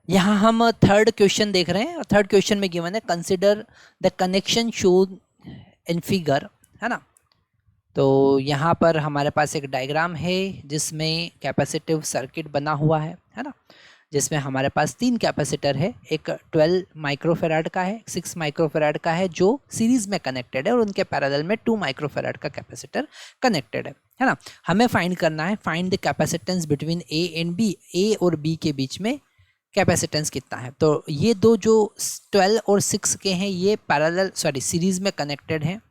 यहाँ हम third question देख रहे हैं और थर्ड क्वेश्चन में गिवन है consider the connection shown in figure, है ना। तो यहाँ पर हमारे पास एक डायग्राम है जिसमें कैपेसिटिव सर्किट बना हुआ है ना, जिसमें हमारे पास 3 कैपेसिटर है, एक 12 माइक्रोफेराड का है, 6 माइक्रोफेराड का है जो सीरीज में कनेक्टेड है और उनके पैरेलल में 2 माइक्रोफेराड का कैपेसिटर कनेक्टेड है ना। हमें फाइंड करना है, find the capacitance between A and B, A और बी के बीच में कैपेसिटेंस कितना है। तो ये दो जो 12 और 6 के हैं ये पैरेलल सीरीज में कनेक्टेड हैं,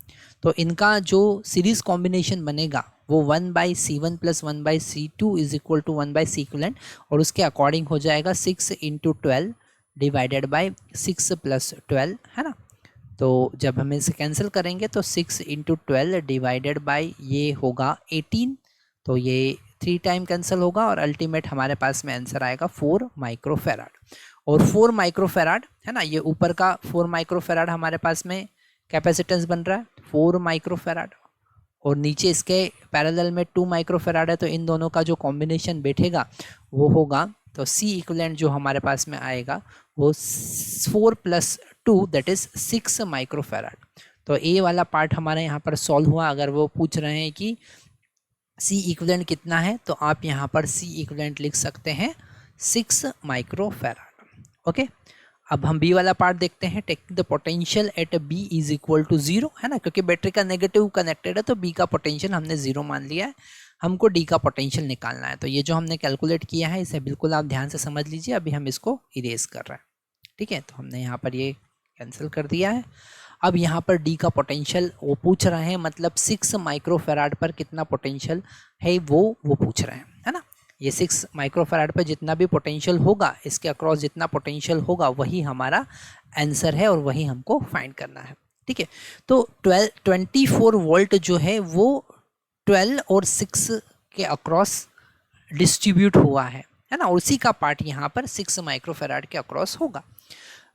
तो इनका जो सीरीज कॉम्बिनेशन बनेगा वो 1/C1 + 1/C2 is equal to 1/C और उसके अकॉर्डिंग हो जाएगा 6 × 12 डिवाइडेड बाय 6 + 12, है ना। तो जब हम इसे कैंसिल करेंगे तो 6 × 12 डिवाइडेड बाय ये होगा 18, तो ये 3 टाइम कैंसिल होगा और अल्टीमेट हमारे पास में आंसर आएगा 4 माइक्रोफेराड। और 4 माइक्रोफेराड है ना, ये ऊपर का 4 माइक्रोफेराड हमारे पास में कैपेसिटेंस बन रहा है 4 माइक्रोफेराड, और नीचे इसके पैरेलल में 2 माइक्रोफेराड है, तो इन दोनों का जो कॉम्बिनेशन बैठेगा वो होगा, तो C इक्विवेलेंट जो हमारे पास में आएगा वो 4 + 2 दैट इज 6 माइक्रोफेराड। तो ए वाला पार्ट हमारे यहाँ पर सॉल्व हुआ। अगर वो पूछ रहे हैं कि C इक्विवेलेंट कितना है तो आप यहाँ पर C इक्विवेलेंट लिख सकते हैं 6 माइक्रोफेराड। ओके, अब हम बी वाला पार्ट देखते हैं। Taking the potential at B is equal to 0, है ना, क्योंकि बैटरी का नेगेटिव कनेक्टेड है तो बी का पोटेंशियल हमने 0 मान लिया है। हमको डी का पोटेंशियल निकालना है, तो ये जो हमने कैलकुलेट किया है इसे बिल्कुल आप ध्यान से समझ लीजिए। अभी हम इसको इरेज कर रहे हैं, ठीक है। तो हमने यहाँ पर ये कैंसिल कर दिया है। अब यहाँ पर डी का पोटेंशियल वो पूछ रहे हैं, मतलब 6 माइक्रोफेराड पर कितना पोटेंशियल है वो पूछ रहे हैं, है ना। ये 6 माइक्रोफेराड पर जितना भी पोटेंशियल होगा, इसके अक्रॉस जितना पोटेंशियल होगा वही हमारा आंसर है और वही हमको फाइंड करना है, ठीक है। तो 24 वोल्ट जो है वो 12 और 6 के अक्रॉस डिस्ट्रीब्यूट हुआ है ना, उसी का पार्ट यहाँ पर 6 माइक्रोफेराड के अक्रॉस होगा।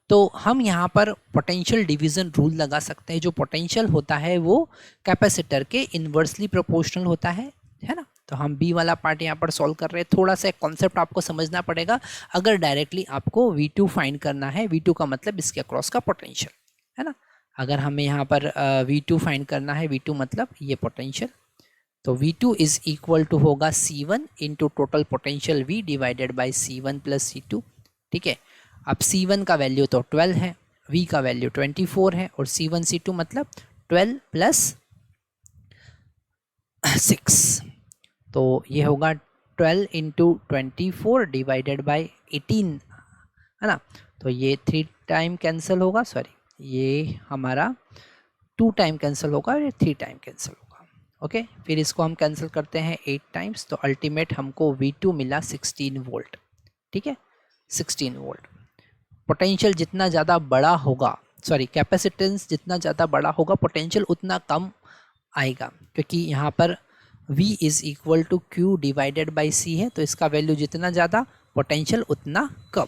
तो हम यहाँ पर पोटेंशियल डिवीज़न रूल लगा सकते हैं। जो पोटेंशियल होता है वो कैपेसिटर के इन्वर्सली प्रोपोर्शनल होता है ना। तो हम बी वाला पार्ट यहाँ पर सॉल्व कर रहे हैं। थोड़ा सा एक कॉन्सेप्ट आपको समझना पड़ेगा। अगर डायरेक्टली आपको V2 फाइंड करना है, V2 का मतलब इसके अक्रॉस का पोटेंशियल, है ना। अगर हमें यहाँ पर V2 फाइंड करना है, V2 मतलब ये पोटेंशियल, तो V2 इज इक्वल टू होगा C1 into total potential V divided by C1 + C2, ठीक है। अब C1 का वैल्यू तो 12 है, V का वैल्यू 24 है और C1 C2 मतलब 12 + 6, तो ये होगा 12 × 24 डिवाइडेड बाई 18, है ना। तो ये 3 टाइम कैंसिल होगा, ये हमारा 2 टाइम कैंसिल होगा और ये 3 टाइम कैंसिल होगा। ओके, फिर इसको हम कैंसिल करते हैं 8 टाइम्स, तो अल्टीमेट हमको V2 मिला 16 वोल्ट, ठीक है, 16 वोल्ट। पोटेंशियल जितना ज़्यादा बड़ा होगा, कैपेसिटेंस जितना ज़्यादा बड़ा होगा पोटेंशियल उतना कम आएगा, क्योंकि यहाँ पर V is equal to Q divided by C है, तो इसका वैल्यू जितना ज़्यादा पोटेंशियल उतना कम,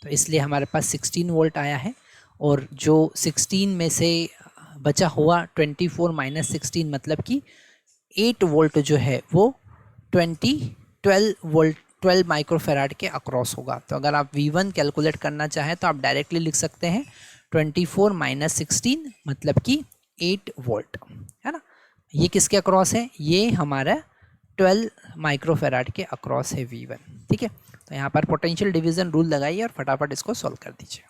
तो इसलिए हमारे पास 16 वोल्ट आया है। और जो 16 में से बचा हुआ 24 - 16 मतलब कि 8 वोल्ट जो है वो 12 माइक्रोफेराड के अक्रॉस होगा। तो अगर आप V1 कैलकुलेट करना चाहें तो आप डायरेक्टली लिख सकते हैं 24 - 16 मतलब कि 8 वोल्ट, है ना। ये किसके अक्रॉस है, ये हमारा 12 माइक्रोफेराड के अक्रॉस है V1, ठीक है। तो यहाँ पर पोटेंशियल डिवीज़न रूल लगाइए और फटाफट इसको सॉल्व कर दीजिए।